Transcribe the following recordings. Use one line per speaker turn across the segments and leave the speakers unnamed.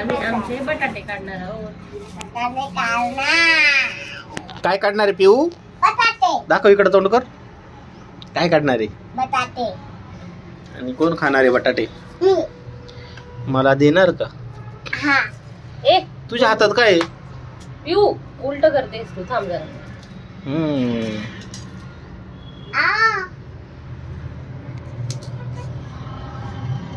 आम्ही आमचे बटाटे काढणार आहोत.
काय काढणार आहे पिऊ?
बटाटे.
दाखव इकडे तोंड कर. काय काढणार आहे?
बटाटे.
आणि कोण खाणार आहे बटाटे?
मी.
मला देणार का?
हा.
ए
तुझ्या हातात काय आहे?
पिऊ उलट करतेस तू, थांब जरा.
आ.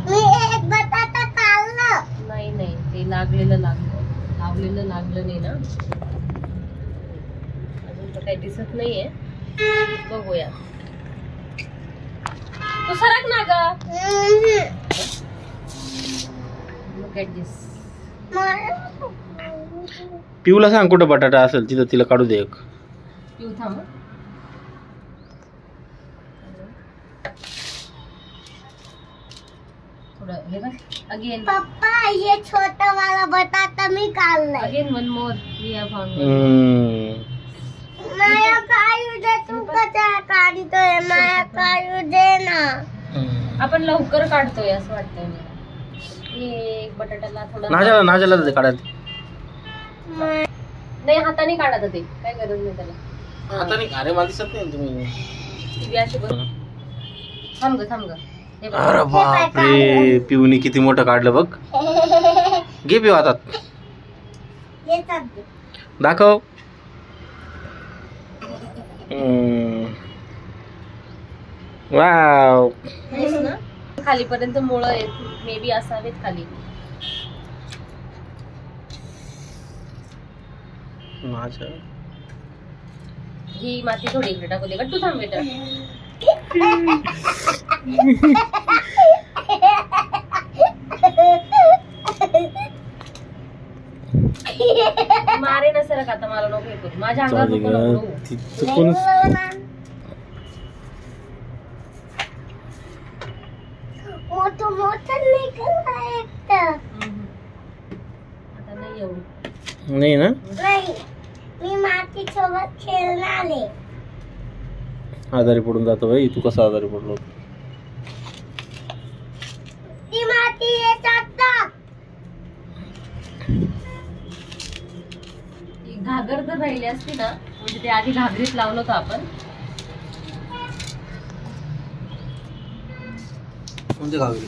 मी एक बटाटा काढलं.
नाही नाही, ते लावलेलं लागलं नाही ना. अजून तर काही दिसत नाहीये, बघूया. तू सरक ना ग. Look at this.
पिऊला सांग कुठं बटाटा असेल तिथं तिला काढू दे एक.
पिऊ थांब. थोडं हे बघ. अगेन
पप्पा ये छोटा वाला बटाटा मी काढलाय.
Again one more we have found.
माया काढू दे, तू कसा काढतोय? माया काढू दे ना.
आपण लवकर काढतोय असं वाटतंय मला. एक बटाट्याला थोडा
नाजाला दे काढायला.
नाही, हाताने काढा ते, काय गरज नाही त्याला.
हाताने अरे मला दिसत नाही तुम्ही.
ती अशी बघ. थांब ग. हे बघ.
अरे बापरे, पिऊनी किती मोठं काढलं बघ. घे पिऊ हातात. दाखव. वाव.
हेच ना? खालीपर्यंत मुळं आहेत, मे बी असावेत खाली.
माझ्या
ही माती थोडी इकडे टाकू दे का? तू थांब बेटा. मारे ना सरक आता, मला नको हे करू. माझ्या अंगावर नको नको.
चुकून
मोठं निघालं एकटं.
आता नाही एवढं.
नाही ना.
नाही, मी माती सोबत खेळणार आहे.
आजारी पडून जातो भाई. तू कसा आजारी पडलो?
ती माती येतात ना.
घागर जर राहिली असती ना, म्हणजे ते आधी घागरीत लावलं होतं आपण.
कोणते घागरी?